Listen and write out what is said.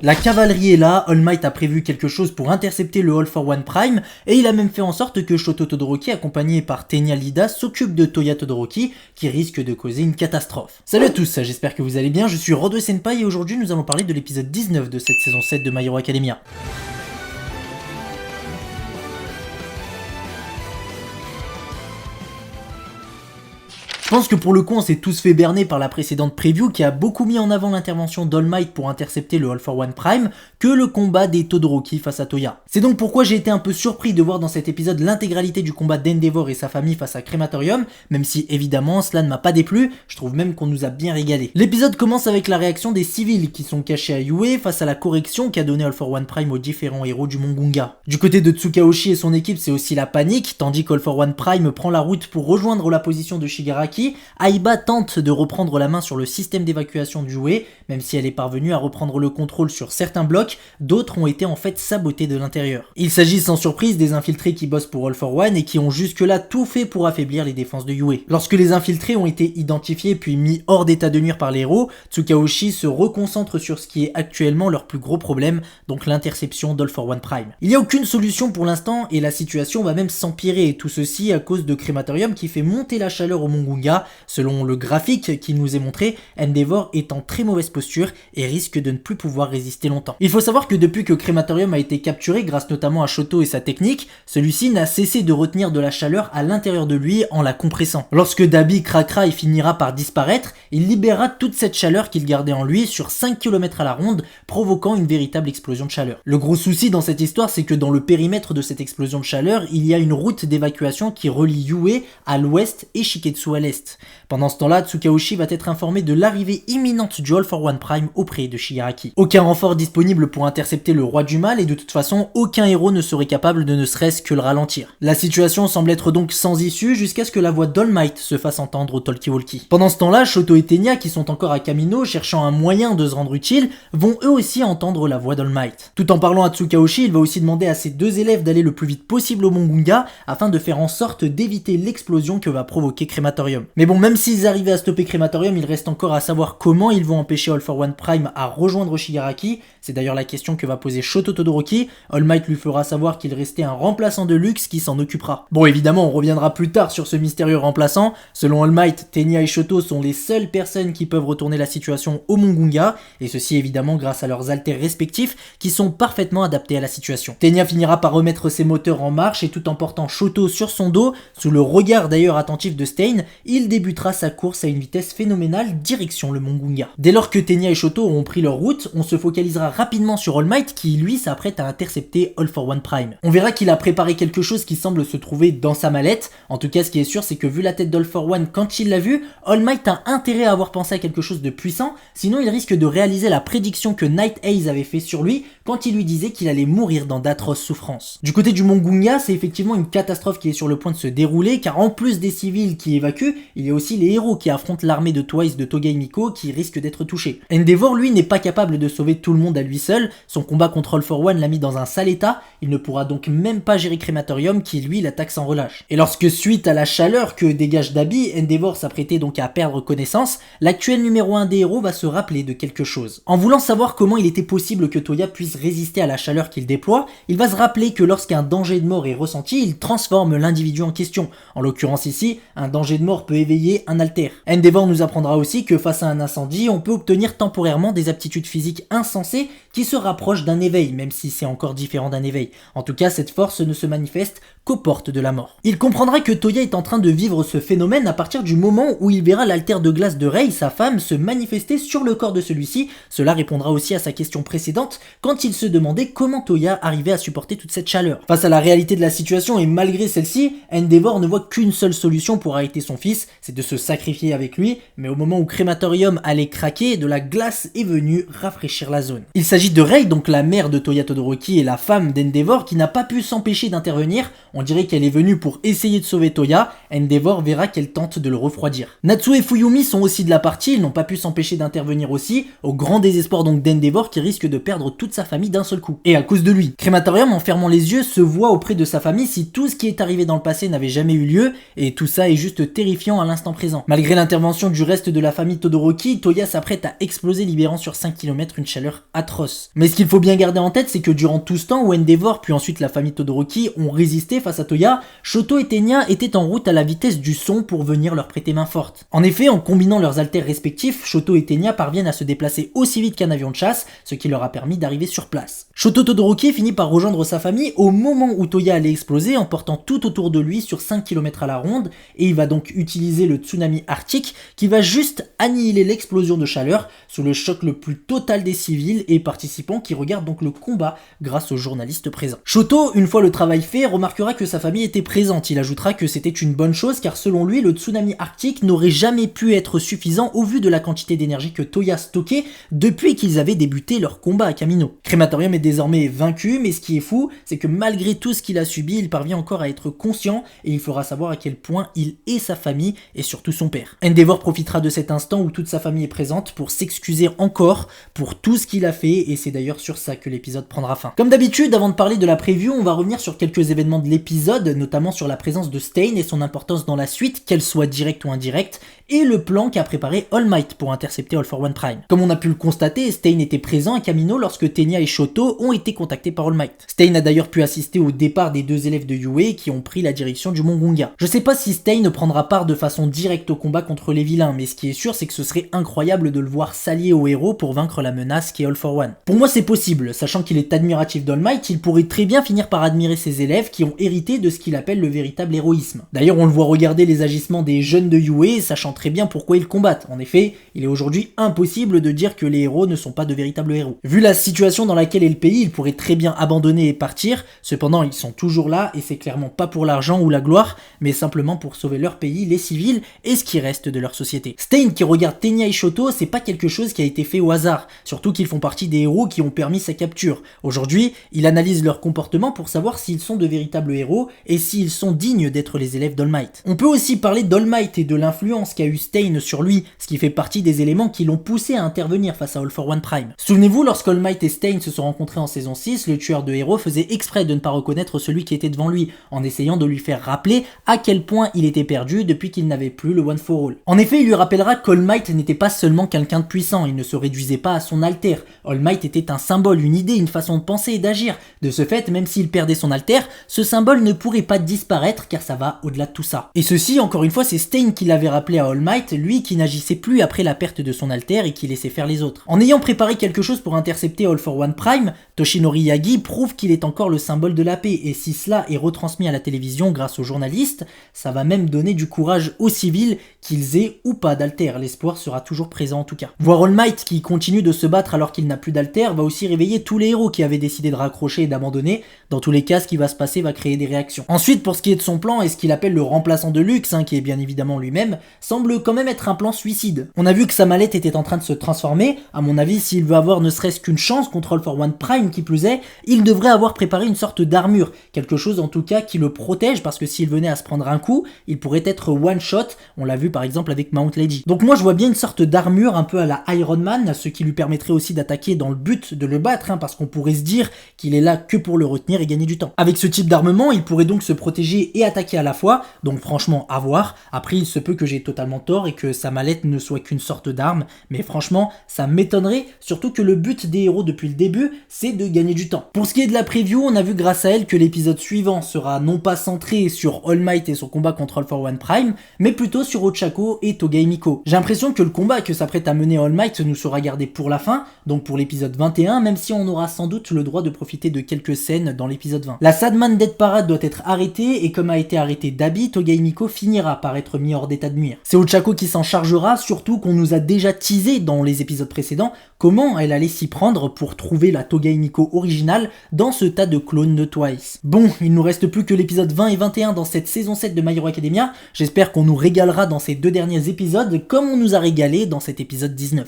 La cavalerie est là, All Might a prévu quelque chose pour intercepter le All for One Prime, et il a même fait en sorte que Shoto Todoroki, accompagné par Tenya Lida, s'occupe de Toya Todoroki, qui risque de causer une catastrophe. Salut à tous, j'espère que vous allez bien, je suis Rodo Senpai et aujourd'hui nous allons parler de l'épisode 19 de cette saison 7 de My Hero Academia. Je pense que pour le coup on s'est tous fait berner par la précédente preview qui a beaucoup mis en avant l'intervention d'All Might pour intercepter le All for One Prime que le combat des Todoroki face à Toya. C'est donc pourquoi j'ai été un peu surpris de voir dans cet épisode l'intégralité du combat d'Endeavor et sa famille face à Crematorium, même si évidemment cela ne m'a pas déplu, je trouve même qu'on nous a bien régalé. L'épisode commence avec la réaction des civils qui sont cachés à Yue face à la correction qu'a donné All for One Prime aux différents héros du Mont Gunga. Du côté de Tsukaoshi et son équipe c'est aussi la panique, tandis qu'All for One Prime prend la route pour rejoindre la position de Shigaraki. Aiba tente de reprendre la main sur le système d'évacuation du Yue, même si elle est parvenue à reprendre le contrôle sur certains blocs, d'autres ont été en fait sabotés de l'intérieur. Il s'agit sans surprise des infiltrés qui bossent pour All for One et qui ont jusque-là tout fait pour affaiblir les défenses de Yue. Lorsque les infiltrés ont été identifiés puis mis hors d'état de nuire par les héros, Tsukaoshi se reconcentre sur ce qui est actuellement leur plus gros problème, donc l'interception d'All for One Prime. Il n'y a aucune solution pour l'instant et la situation va même s'empirer, tout ceci à cause de Crematorium qui fait monter la chaleur au Mont Gunga. Selon le graphique qui nous est montré, Endeavor est en très mauvaise posture et risque de ne plus pouvoir résister longtemps. Il faut savoir que depuis que Crematorium a été capturé grâce notamment à Shoto et sa technique, celui-ci n'a cessé de retenir de la chaleur à l'intérieur de lui en la compressant. Lorsque Dabi craquera et finira par disparaître, il libérera toute cette chaleur qu'il gardait en lui sur 5 km à la ronde, provoquant une véritable explosion de chaleur. Le gros souci dans cette histoire, c'est que dans le périmètre de cette explosion de chaleur, il y a une route d'évacuation qui relie Yue à l'ouest et Shiketsu à l'est. Pendant ce temps-là, Tsukaoshi va être informé de l'arrivée imminente du All for One Prime auprès de Shigaraki. Aucun renfort disponible pour intercepter le roi du mal et de toute façon, aucun héros ne serait capable de ne serait-ce que le ralentir. La situation semble être donc sans issue jusqu'à ce que la voix d'All Might se fasse entendre au talkie-walkie. Pendant ce temps-là, Shoto et Tenya, qui sont encore à Kamino cherchant un moyen de se rendre utile, vont eux aussi entendre la voix d'All Might. Tout en parlant à Tsukaoshi, il va aussi demander à ses deux élèves d'aller le plus vite possible au Mont Gunga afin de faire en sorte d'éviter l'explosion que va provoquer Crematorium. Mais bon, même s'ils arrivaient à stopper Crematorium, il reste encore à savoir comment ils vont empêcher All for One Prime à rejoindre Shigaraki. C'est d'ailleurs la question que va poser Shoto Todoroki. All Might lui fera savoir qu'il restait un remplaçant de luxe qui s'en occupera. Bon, évidemment, on reviendra plus tard sur ce mystérieux remplaçant. Selon All Might, Tenya et Shoto sont les seules personnes qui peuvent retourner la situation au Mont Gunga, et ceci évidemment grâce à leurs haltères respectifs qui sont parfaitement adaptés à la situation. Tenya finira par remettre ses moteurs en marche et tout en portant Shoto sur son dos, sous le regard d'ailleurs attentif de Stein, il débutera sa course à une vitesse phénoménale direction le Mont Gunga. Dès lors que Tenya et Shoto auront pris leur route, on se focalisera rapidement sur All Might qui lui s'apprête à intercepter All for One Prime. On verra qu'il a préparé quelque chose qui semble se trouver dans sa mallette. En tout cas, ce qui est sûr, c'est que vu la tête d'All for One quand il l'a vu, All Might a intérêt à avoir pensé à quelque chose de puissant, sinon il risque de réaliser la prédiction que Night Haze avait fait sur lui quand il lui disait qu'il allait mourir dans d'atroces souffrances. Du côté du Mont Gunga, c'est effectivement une catastrophe qui est sur le point de se dérouler, car en plus des civils qui évacuent, il y a aussi les héros qui affrontent l'armée de Twice de Toga Himiko qui risquent d'être touchés. Endeavor, lui, n'est pas capable de sauver tout le monde à lui seul, son combat contre All for One l'a mis dans un sale état, il ne pourra donc même pas gérer Crematorium qui lui l'attaque sans relâche. Et lorsque suite à la chaleur que dégage Dabi, Endeavor s'apprêtait donc à perdre connaissance, l'actuel numéro 1 des héros va se rappeler de quelque chose. En voulant savoir comment il était possible que Toya puisse résister à la chaleur qu'il déploie, il va se rappeler que lorsqu'un danger de mort est ressenti, il transforme l'individu en question. En l'occurrence ici, un danger de mort peut éveiller un alter. Endeavor nous apprendra aussi que face à un incendie, on peut obtenir temporairement des aptitudes physiques insensées qui se rapprochent d'un éveil, même si c'est encore différent d'un éveil. En tout cas, cette force ne se manifeste qu'aux portes de la mort. Il comprendra que Toya est en train de vivre ce phénomène à partir du moment où il verra l'alter de glace de Rei, sa femme, se manifester sur le corps de celui-ci. Cela répondra aussi à sa question précédente quand il se demandait comment Toya arrivait à supporter toute cette chaleur. Face à la réalité de la situation et malgré celle-ci, Endeavor ne voit qu'une seule solution pour arrêter son fils, c'est de se sacrifier avec lui, mais au moment où Crematorium allait craquer, de la glace est venue rafraîchir la zone. Il s'agit de Rei, donc la mère de Toya Todoroki et la femme d'Endeavor, qui n'a pas pu s'empêcher d'intervenir. On dirait qu'elle est venue pour essayer de sauver Toya. Endeavor verra qu'elle tente de le refroidir. Natsu et Fuyumi sont aussi de la partie, ils n'ont pas pu s'empêcher d'intervenir aussi, au grand désespoir donc d'Endeavor qui risque de perdre toute sa famille famille d'un seul coup. Et à cause de lui. Crématorium, en fermant les yeux, se voit auprès de sa famille si tout ce qui est arrivé dans le passé n'avait jamais eu lieu, et tout ça est juste terrifiant à l'instant présent. Malgré l'intervention du reste de la famille Todoroki, Toya s'apprête à exploser, libérant sur 5 km une chaleur atroce. Mais ce qu'il faut bien garder en tête, c'est que durant tout ce temps où Endeavor puis ensuite la famille Todoroki ont résisté face à Toya, Shoto et Tenya étaient en route à la vitesse du son pour venir leur prêter main forte. En effet, en combinant leurs haltères respectifs, Shoto et Tenya parviennent à se déplacer aussi vite qu'un avion de chasse, ce qui leur a permis d'arriver sur place. Shoto Todoroki finit par rejoindre sa famille au moment où Toya allait exploser en portant tout autour de lui sur 5 km à la ronde, et il va donc utiliser le tsunami arctique qui va juste annihiler l'explosion de chaleur sous le choc le plus total des civils et participants qui regardent donc le combat grâce aux journalistes présents. Shoto, une fois le travail fait, remarquera que sa famille était présente. Il ajoutera que c'était une bonne chose car selon lui, le tsunami arctique n'aurait jamais pu être suffisant au vu de la quantité d'énergie que Toya stockait depuis qu'ils avaient débuté leur combat à Kamino. Crématorium est désormais vaincu, mais ce qui est fou, c'est que malgré tout ce qu'il a subi, il parvient encore à être conscient et il fera savoir à quel point il et sa famille et surtout son père. Endeavor profitera de cet instant où toute sa famille est présente pour s'excuser encore pour tout ce qu'il a fait, et c'est d'ailleurs sur ça que l'épisode prendra fin. Comme d'habitude, avant de parler de la preview, on va revenir sur quelques événements de l'épisode, notamment sur la présence de Stain et son importance dans la suite, qu'elle soit directe ou indirecte, et le plan qu'a préparé All Might pour intercepter All for One Prime. Comme on a pu le constater, Stain était présent à Kamino lorsque Tenya et Shoto ont été contactés par All Might. Stain a d'ailleurs pu assister au départ des deux élèves de Yue qui ont pris la direction du Mont Gunga. Je sais pas si Stain prendra part de façon directe au combat contre les vilains, mais ce qui est sûr c'est que ce serait incroyable de le voir s'allier aux héros pour vaincre la menace qui est All for One. Pour moi c'est possible, sachant qu'il est admiratif d'All Might, il pourrait très bien finir par admirer ses élèves qui ont hérité de ce qu'il appelle le véritable héroïsme. D'ailleurs on le voit regarder les agissements des jeunes de Yue, sachant très bien pourquoi ils combattent. En effet, il est aujourd'hui impossible de dire que les héros ne sont pas de véritables héros. Vu la situation dans laquelle est le pays, ils pourraient très bien abandonner et partir, cependant ils sont toujours là et c'est clairement pas pour l'argent ou la gloire, mais simplement pour sauver leur pays, les civils et ce qui reste de leur société. Stain qui regarde Tenya et Shoto, c'est pas quelque chose qui a été fait au hasard, surtout qu'ils font partie des héros qui ont permis sa capture. Aujourd'hui, il analyse leur comportement pour savoir s'ils sont de véritables héros et s'ils sont dignes d'être les élèves d'All Might. On peut aussi parler d'All Might et de l'influence qu'a eu Stain sur lui, ce qui fait partie des éléments qui l'ont poussé à intervenir face à All for One Prime. Souvenez-vous, lorsque All Might et Stain se sont rencontrés en saison 6, le tueur de héros faisait exprès de ne pas reconnaître celui qui était devant lui, en essayant de lui faire rappeler à quel point il était perdu depuis qu'il n'avait plus le One for All. En effet, il lui rappellera qu'All Might n'était pas seulement quelqu'un de puissant, il ne se réduisait pas à son alter. All Might était un symbole, une idée, une façon de penser et d'agir. De ce fait, même s'il perdait son alter, ce symbole ne pourrait pas disparaître car ça va au-delà de tout ça. Et ceci, encore une fois, c'est Stain qui l'avait rappelé à All Might, lui qui n'agissait plus après la perte de son alter et qui laissait faire les autres. En ayant préparé quelque chose pour intercepter All for One Prime, Toshinori Yagi prouve qu'il est encore le symbole de la paix, et si cela est retransmis à la télévision grâce aux journalistes, ça va même donner du courage aux civils, qu'ils aient ou pas d'alter, l'espoir sera toujours présent en tout cas. Voir All Might qui continue de se battre alors qu'il n'a plus d'alter va aussi réveiller tous les héros qui avaient décidé de raccrocher et d'abandonner. Dans tous les cas, ce qui va se passer va créer des réactions. Ensuite, pour ce qui est de son plan et ce qu'il appelle le remplaçant de luxe, qui est bien évidemment lui-même, semble quand même être un plan suicide. On a vu que sa mallette était en train de se transformer, à mon avis, s'il veut avoir ne serait-ce qu'une chance contre All for One Prime qui plus est, il devrait avoir préparé une sorte d'armure, quelque chose en tout cas qui le protège parce que s'il venait à se prendre un coup, il pourrait être one shot, on l'a vu par exemple avec Mount Lady. Donc moi je vois bien une sorte d'armure un peu à la Iron Man, ce qui lui permettrait aussi d'attaquer dans le but de le battre, parce qu'on pourrait se dire qu'il est là que pour le retenir et gagner du temps. Avec ce type d'armement, il pourrait donc se protéger et attaquer à la fois, donc franchement à voir. Après il se peut que j'ai totalement tort et que sa mallette ne soit qu'une sorte d'arme, mais franchement ça m'étonnerait, surtout que le but des héros depuis le début c'est de gagner du temps. Pour ce qui est de la preview, on a vu grâce à elle que l'épisode suivant sera non pas centré sur All Might et son combat contre All for One Prime, mais plutôt sur Ochako et Toga Himiko. J'ai l'impression que le combat que s'apprête à mener All Might nous sera gardé pour la fin, donc pour l'épisode 21, même si on aura sans doute le droit de profiter de quelques scènes dans l'épisode 20. La Sadman Death Parade doit être arrêtée, et comme a été arrêté Dabi, Toga Himiko finira par être mis hors d'état de nuire. C'est Ochako qui s'en chargera, surtout qu'on nous a déjà teasé dans les épisodes précédents comment elle allait s'y prendre pour trouver la Toga Himiko originale dans ce tas de clones de Twice. Bon, il nous reste plus que l'épisode 20 et 21 dans cette saison 7 de My Hero Academia, j'espère qu'on nous régalera dans ces deux derniers épisodes comme on nous a régalé dans cet épisode 19.